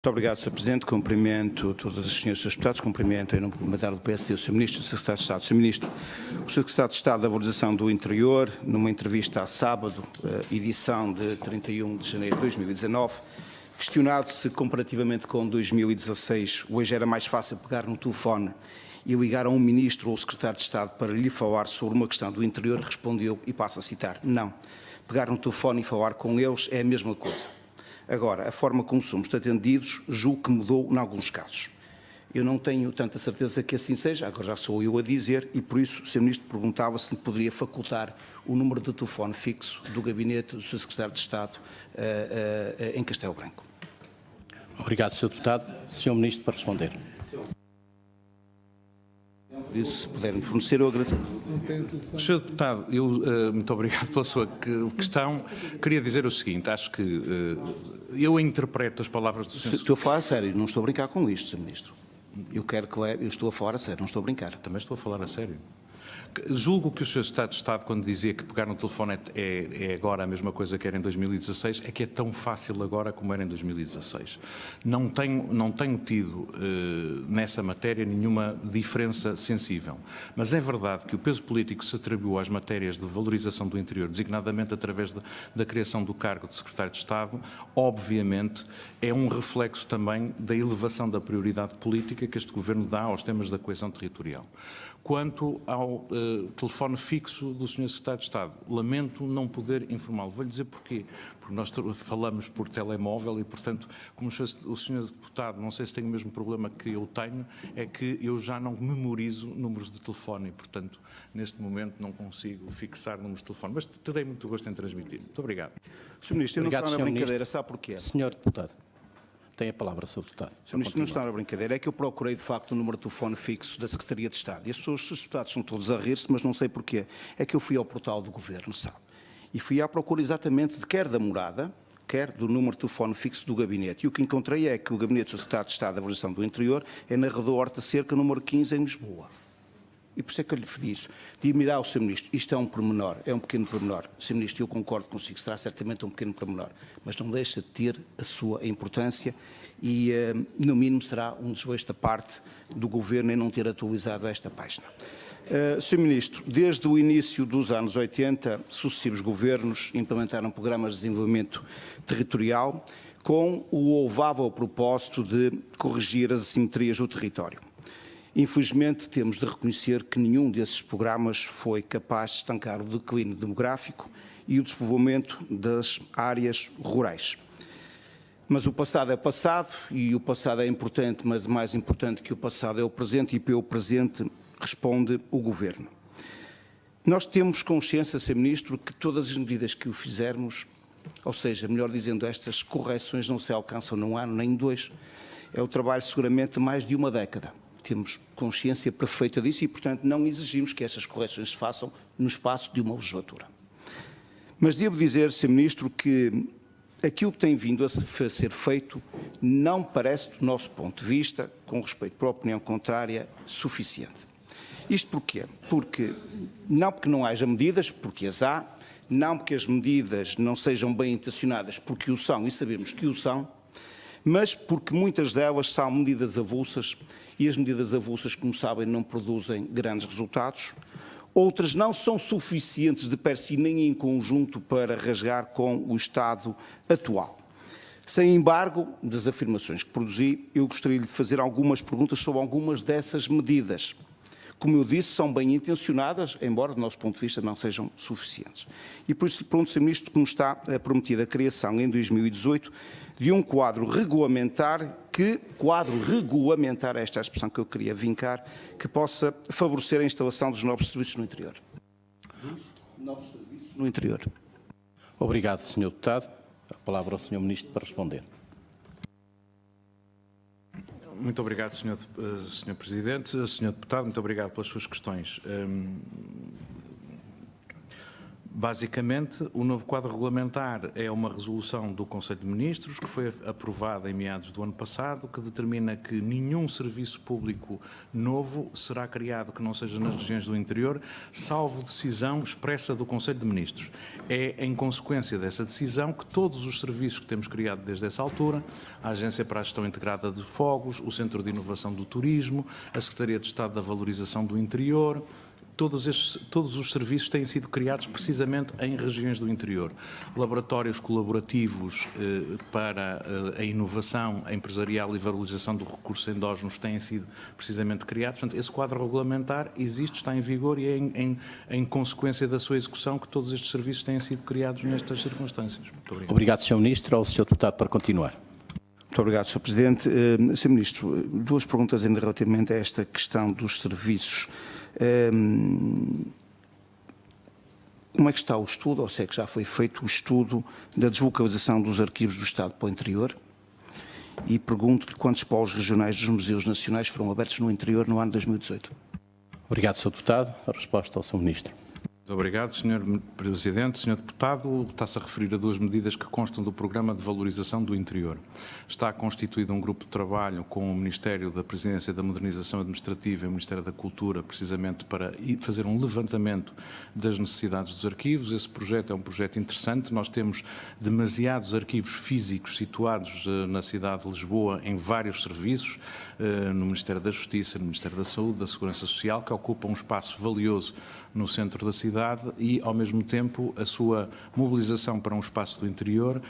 Muito obrigado, Sr. Presidente. Cumprimento todas as senhoras e os deputados. Cumprimento em nome do Parlamentar do PSD o Sr. Ministro e o Secretário de Estado. Sr. Ministro, o Secretário de Estado da Valorização do Interior, numa entrevista a sábado, edição de 31 de janeiro de 2019, questionado se comparativamente com 2016 hoje era mais fácil pegar no telefone e ligar a um Ministro ou Secretário de Estado para lhe falar sobre uma questão do interior, respondeu, e passo a citar, não. Pegar no telefone e falar com eles é a mesma coisa. Agora, a forma como somos atendidos, julgo que mudou em alguns casos. Eu não tenho tanta certeza que assim seja, agora já sou eu a dizer, e por isso o Sr. Ministro perguntava se me poderia facultar o número de telefone fixo do gabinete do Sr. Secretário de Estado em Castelo Branco. Obrigado, Sr. Deputado. Sr. Ministro, para responder. Se puderem fornecer, eu agradeço. Sr. Deputado, muito obrigado pela sua questão. Queria dizer o seguinte, acho que eu interpreto as palavras do Sr. Estou a falar a sério, não estou a brincar com isto, Sr. Ministro. Eu estou a falar a sério, não estou a brincar. Também estou a falar a sério. Julgo que o Sr. Secretário de Estado, quando dizia que pegar no telefone é agora a mesma coisa que era em 2016, é que é tão fácil agora como era em 2016. Não tenho tido nessa matéria nenhuma diferença sensível. Mas é verdade que o peso político se atribuiu às matérias de valorização do interior, designadamente através da criação do cargo de Secretário de Estado, obviamente é um reflexo também da elevação da prioridade política que este Governo dá aos temas da coesão territorial. Quanto ao telefone fixo do Sr. Secretário de Estado, lamento não poder informá-lo. Vou-lhe dizer porquê. Porque nós falamos por telemóvel e, portanto, como o Sr. Deputado, não sei se tem o mesmo problema que eu tenho, é que eu já não memorizo números de telefone e, portanto, neste momento não consigo fixar números de telefone. Mas terei muito gosto em transmitir. Muito obrigado. Sr. Ministro, eu não estou na brincadeira, sabe porquê? Sr. Deputado, tem a palavra, Sr. Deputado. Sr. Ministro, não está na brincadeira, é que eu procurei de facto o número de telefone fixo da Secretaria de Estado e as pessoas, os deputados são todos a rir-se, mas não sei porquê. É que eu fui ao portal do Governo, sabe? E fui à procura exatamente de quer da morada, quer do número de telefone fixo do gabinete. E o que encontrei é que o gabinete do Secretário de Estado da Valorização do Interior é na Rua Horta Cerca, número 15, em Lisboa. E por isso é que eu lhe disse, diga-me ao Sr. Ministro, isto é um pormenor, é um pequeno pormenor. Sr. Ministro, eu concordo consigo, será certamente um pequeno pormenor, mas não deixa de ter a sua importância e, no mínimo, será um desgosto da parte do Governo em não ter atualizado esta página. Sr. Ministro, desde o início dos anos 80, sucessivos governos implementaram programas de desenvolvimento territorial com o louvável propósito de corrigir as assimetrias do território. Infelizmente, temos de reconhecer que nenhum desses programas foi capaz de estancar o declínio demográfico e o despovoamento das áreas rurais. Mas o passado é passado e o passado é importante, mas mais importante que o passado é o presente e pelo presente responde o Governo. Nós temos consciência, Sr. Ministro, que todas as medidas que o fizermos, ou seja, melhor dizendo, estas correções não se alcançam num ano nem em dois, é o trabalho seguramente de mais de uma década. Temos consciência perfeita disso e, portanto, não exigimos que essas correções se façam no espaço de uma legislatura. Mas devo dizer, Sr. Ministro, que aquilo que tem vindo a ser feito não parece, do nosso ponto de vista, com respeito para a opinião contrária, suficiente. Isto porquê? Porque não haja medidas, porque as há, não porque as medidas não sejam bem intencionadas, porque o são e sabemos que o são, mas porque muitas delas são medidas avulsas e as medidas avulsas, como sabem, não produzem grandes resultados. Outras não são suficientes de per si nem em conjunto para rasgar com o estado atual. Sem embargo, das afirmações que produzi, eu gostaria de fazer algumas perguntas sobre algumas dessas medidas. Como eu disse, são bem intencionadas, embora, do nosso ponto de vista, não sejam suficientes. E por isso, pronto, Sr. Ministro, que nos está prometida a criação em 2018 de um quadro regulamentar, esta é a expressão que eu queria vincar, que possa favorecer a instalação dos novos serviços no interior. Obrigado, Sr. Deputado. A palavra ao Sr. Ministro para responder. Muito obrigado, Sr. Presidente. Sr. Deputado, muito obrigado pelas suas questões. Basicamente, o novo quadro regulamentar é uma resolução do Conselho de Ministros que foi aprovada em meados do ano passado, que determina que nenhum serviço público novo será criado que não seja nas regiões do interior, salvo decisão expressa do Conselho de Ministros. É em consequência dessa decisão que todos os serviços que temos criado desde essa altura, a Agência para a Gestão Integrada de Fogos, o Centro de Inovação do Turismo, a Secretaria de Estado da Valorização do Interior, todos os serviços têm sido criados precisamente em regiões do interior. Laboratórios colaborativos para a inovação empresarial e valorização do recurso endógenos têm sido precisamente criados. Portanto, esse quadro regulamentar existe, está em vigor e é em consequência da sua execução que todos estes serviços têm sido criados nestas circunstâncias. Muito obrigado. Obrigado, Sr. Ministro. Ao Sr. Deputado para continuar. Muito obrigado, Sr. Presidente. Sr. Ministro, duas perguntas ainda relativamente a esta questão dos serviços. Como é que está o estudo, ou se é que já foi feito o estudo da deslocalização dos arquivos do Estado para o interior? E pergunto-lhe quantos polos regionais dos museus nacionais foram abertos no interior no ano 2018? Obrigado, Sr. Deputado. A resposta ao Sr. Ministro. Muito obrigado, Sr. Presidente. Sr. Deputado, está-se a referir a duas medidas que constam do Programa de Valorização do Interior. Está constituído um grupo de trabalho com o Ministério da Presidência da Modernização Administrativa e o Ministério da Cultura, precisamente para fazer um levantamento das necessidades dos arquivos. Esse projeto é um projeto interessante. Nós temos demasiados arquivos físicos situados na cidade de Lisboa em vários serviços, no Ministério da Justiça, no Ministério da Saúde, da Segurança Social, que ocupam um espaço valioso no centro da cidade e, ao mesmo tempo, a sua mobilização para um espaço do interior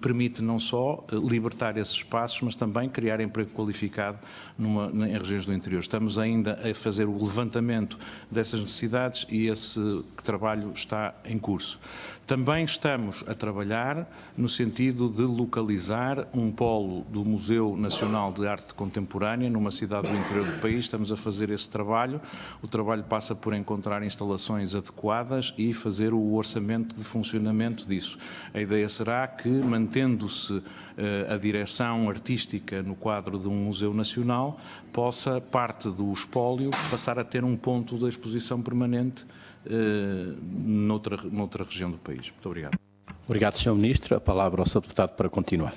permite não só libertar esses espaços, mas também criar emprego qualificado em regiões do interior. Estamos ainda a fazer o levantamento dessas necessidades e esse trabalho está em curso. Também estamos a trabalhar no sentido de localizar um polo do Museu Nacional de Arte Contemporânea numa cidade do interior do país. Estamos a fazer esse trabalho. O trabalho passa por encontrar instalações adequadas e fazer o orçamento de funcionamento disso. A ideia será que, mantendo-se a direção artística no quadro de um museu nacional, possa parte do espólio passar a ter um ponto de exposição permanente noutra região do país. Muito obrigado. Obrigado, Sr. Ministro. A palavra ao Sr. Deputado para continuar.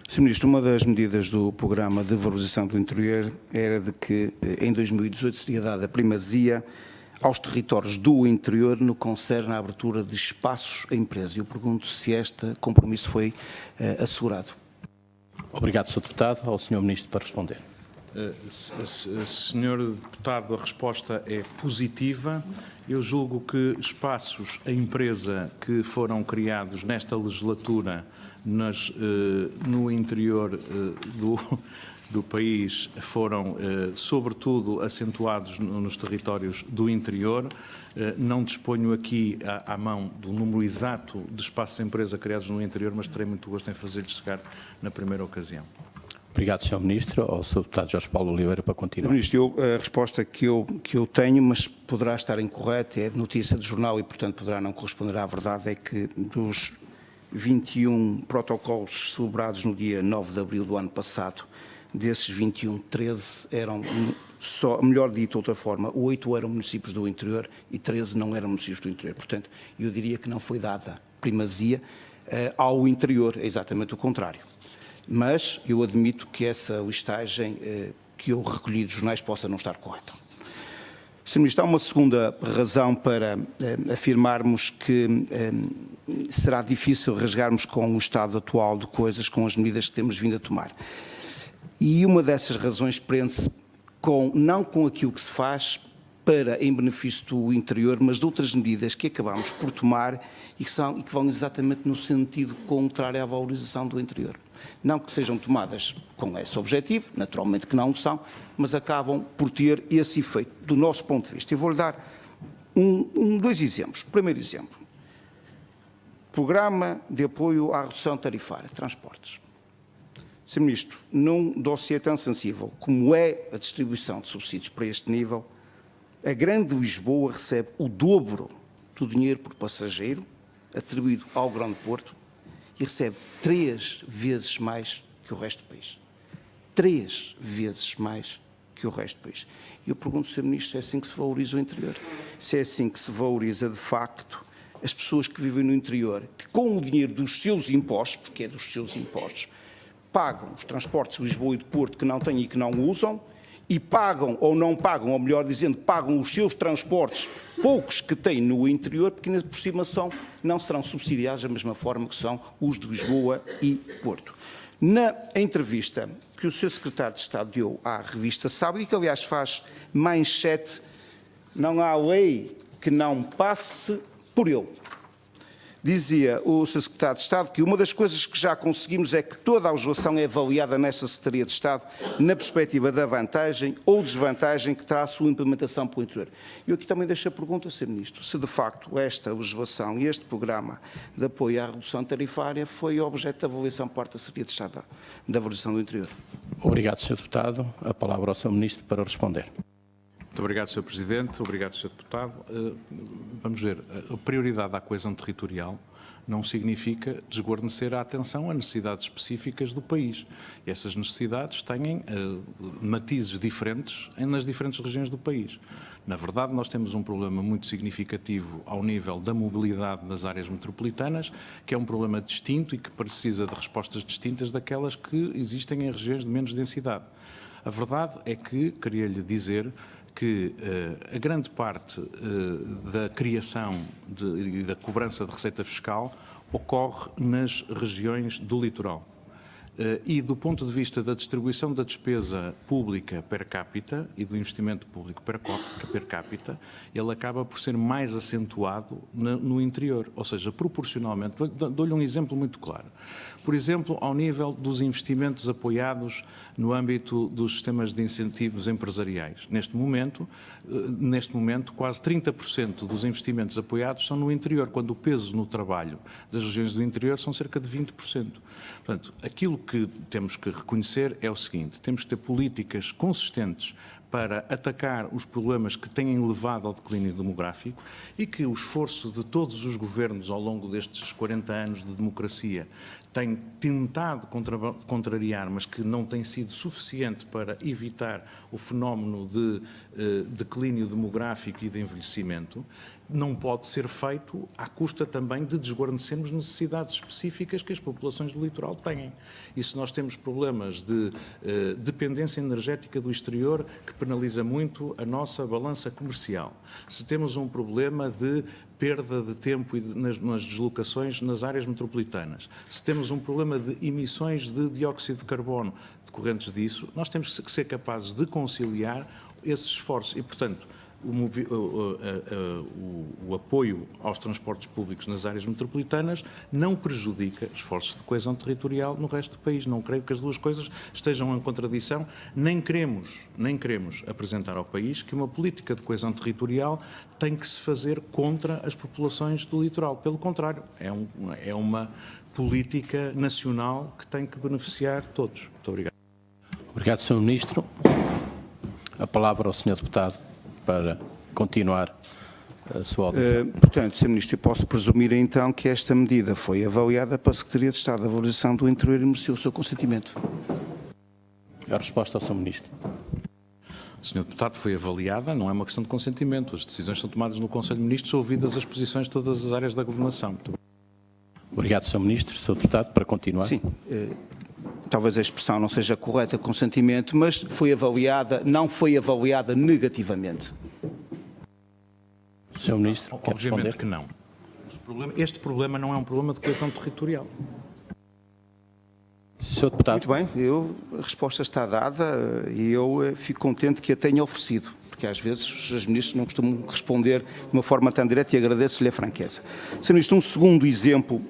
Sr. Ministro, uma das medidas do Programa de Valorização do Interior era de que em 2018 seria dada primazia aos territórios do interior no que concerne à abertura de espaços a empresa. Eu pergunto se este compromisso foi assegurado. Obrigado, Sr. Deputado. Ao Sr. Ministro para responder. Senhor Deputado, a resposta é positiva. Eu julgo que espaços a empresa que foram criados nesta legislatura no interior do país foram, sobretudo, acentuados nos territórios do interior. Não disponho aqui à mão do número exato de espaços a empresa criados no interior, mas terei muito gosto em fazer-lhe chegar na primeira ocasião. Obrigado, Sr. Ministro. Ao Sr. Deputado Jorge Paulo Oliveira para continuar. Ministro, a resposta que eu tenho, mas poderá estar incorreta, é de notícia de jornal e, portanto, poderá não corresponder à verdade, é que dos 21 protocolos celebrados no dia 9 de abril do ano passado, desses 21, 13 eram, melhor dito de outra forma, 8 eram municípios do interior e 13 não eram municípios do interior. Portanto, eu diria que não foi dada primazia ao interior, é exatamente o contrário. Mas eu admito que essa listagem que eu recolhi dos jornais possa não estar correta. Sr. Ministro, há uma segunda razão para afirmarmos que será difícil rasgarmos com o estado atual de coisas, com as medidas que temos vindo a tomar. E uma dessas razões prende-se não com aquilo que se faz em benefício do interior, mas de outras medidas que acabamos por tomar e que vão exatamente no sentido contrário à valorização do interior. Não que sejam tomadas com esse objetivo, naturalmente que não são, mas acabam por ter esse efeito, do nosso ponto de vista. Eu vou-lhe dar dois exemplos. Primeiro exemplo, Programa de Apoio à Redução Tarifária, Transportes. Sr. Ministro, num dossiê tão sensível como é a distribuição de subsídios para este nível, a Grande Lisboa recebe o dobro do dinheiro por passageiro atribuído ao Grande Porto e recebe 3 vezes mais que o resto do país. 3 vezes mais que o resto do país. Eu pergunto, Sr. Ministro, se é assim que se valoriza o interior? Se é assim que se valoriza, de facto, as pessoas que vivem no interior, que com o dinheiro dos seus impostos, porque é dos seus impostos, pagam os transportes de Lisboa e de Porto que não têm e que não usam, e pagam ou não pagam, ou melhor dizendo, pagam os seus transportes, poucos que têm no interior, porque ainda por cima não serão subsidiados da mesma forma que são os de Lisboa e Porto. Na entrevista que o Sr. Secretário de Estado deu à revista Sábado, e que aliás faz manchete, não há lei que não passe por ele. Dizia o Sr. Secretário de Estado que uma das coisas que já conseguimos é que toda a legislação é avaliada nesta Secretaria de Estado na perspectiva da vantagem ou desvantagem que terá a sua implementação pelo interior. Eu aqui também deixo a pergunta, Sr. Ministro, se de facto esta legislação e este programa de apoio à redução tarifária foi objeto de avaliação por parte da Secretaria de Estado da valorização do interior. Obrigado, Sr. Deputado. A palavra ao Sr. Ministro para responder. Muito obrigado, Sr. Presidente. Obrigado, Sr. Deputado. Vamos ver, a prioridade à coesão territorial não significa desguarnecer a atenção a necessidades específicas do país. E essas necessidades têm matizes diferentes nas diferentes regiões do país. Na verdade, nós temos um problema muito significativo ao nível da mobilidade nas áreas metropolitanas, que é um problema distinto e que precisa de respostas distintas daquelas que existem em regiões de menos densidade. A verdade é que, queria-lhe dizer, que a grande parte da criação e da cobrança de receita fiscal ocorre nas regiões do litoral. E do ponto de vista da distribuição da despesa pública per capita e do investimento público per capita, ele acaba por ser mais acentuado no interior, ou seja, proporcionalmente. Dou-lhe um exemplo muito claro. Por exemplo, ao nível dos investimentos apoiados no âmbito dos sistemas de incentivos empresariais. Neste momento quase 30% dos investimentos apoiados são no interior, quando o peso no trabalho das regiões do interior são cerca de 20%. Portanto, aquilo que temos que reconhecer é o seguinte: temos que ter políticas consistentes para atacar os problemas que têm levado ao declínio demográfico e que o esforço de todos os governos ao longo destes 40 anos de democracia tem tentado contrariar, mas que não tem sido suficiente para evitar o fenómeno de declínio demográfico e de envelhecimento, não pode ser feito à custa também de desguarnecermos necessidades específicas que as populações do litoral têm. E se nós temos problemas de dependência energética do exterior, que penaliza muito a nossa balança comercial, se temos um problema de perda de tempo nas deslocações nas áreas metropolitanas, se temos um problema de emissões de dióxido de carbono decorrentes disso, nós temos que ser capazes de conciliar esses esforços e, portanto, o apoio aos transportes públicos nas áreas metropolitanas não prejudica esforços de coesão territorial no resto do país. Não creio que as duas coisas estejam em contradição, nem queremos apresentar ao país que uma política de coesão territorial tem que se fazer contra as populações do litoral. Pelo contrário, é uma política nacional que tem que beneficiar todos. Muito obrigado. Obrigado, Sr. Ministro. A palavra ao Sr. Deputado para continuar a sua audição. Portanto, Sr. Ministro, eu posso presumir então que esta medida foi avaliada pela Secretaria de Estado da Valorização do Interior e mereceu o seu consentimento. A resposta ao Sr. Ministro. Sr. Deputado, foi avaliada, não é uma questão de consentimento. As decisões são tomadas no Conselho de Ministros, ouvidas as posições de todas as áreas da governação. Muito obrigado, Sr. Ministro. Sr. Deputado, para continuar. Sim. Talvez a expressão não seja correta, consentimento, mas foi avaliada, não foi avaliada negativamente. Sr. Ministro, quer obviamente responder? Que não. Este problema não é um problema de coesão territorial. Sr. Deputado. Muito bem, a resposta está dada e eu fico contente que a tenha oferecido, porque às vezes os ministros não costumam responder de uma forma tão direta e agradeço-lhe a franqueza. Sr. Ministro, um segundo exemplo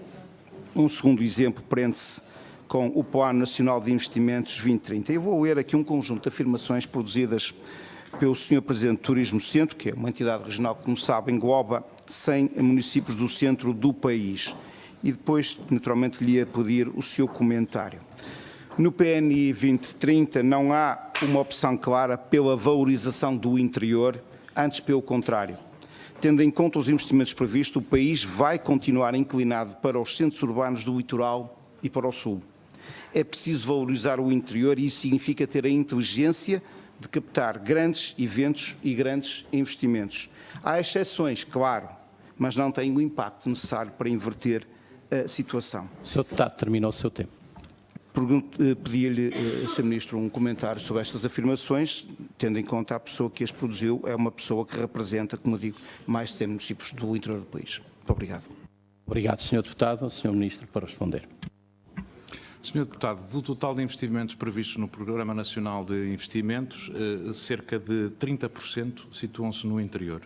prende-se com o Plano Nacional de Investimentos 2030. Eu vou ler aqui um conjunto de afirmações produzidas pelo Sr. Presidente do Turismo Centro, que é uma entidade regional que, como sabe, engloba 100 municípios do centro do país. E depois, naturalmente, lhe ia pedir o seu comentário. No PNI 2030 não há uma opção clara pela valorização do interior, antes pelo contrário. Tendo em conta os investimentos previstos, o país vai continuar inclinado para os centros urbanos do litoral e para o sul. É preciso valorizar o interior e isso significa ter a inteligência de captar grandes eventos e grandes investimentos. Há exceções, claro, mas não têm o impacto necessário para inverter a situação. Sr. Deputado, terminou o seu tempo. Pedi-lhe, Sr. Ministro, um comentário sobre estas afirmações, tendo em conta a pessoa que as produziu, é uma pessoa que representa, como eu digo, mais de 100 municípios do interior do país. Muito obrigado. Obrigado, Sr. Deputado. Sr. Ministro, para responder. Sr. Deputado, do total de investimentos previstos no Programa Nacional de Investimentos, cerca de 30% situam-se no interior.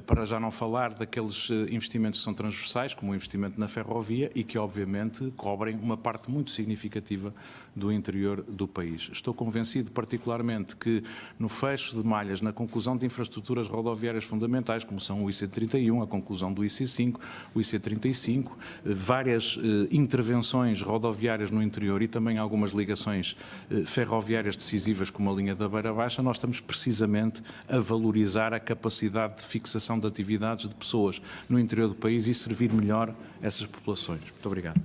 Para já não falar daqueles investimentos que são transversais, como o investimento na ferrovia e que, obviamente, cobrem uma parte muito significativa do interior do país. Estou convencido, particularmente, que no fecho de malhas, na conclusão de infraestruturas rodoviárias fundamentais, como são o IC31, a conclusão do IC5, o IC35, várias intervenções rodoviárias no interior e também algumas ligações ferroviárias decisivas, como a linha da Beira Baixa, nós estamos precisamente a valorizar a capacidade de fixação de atividades de pessoas no interior do país e servir melhor essas populações. Muito obrigado.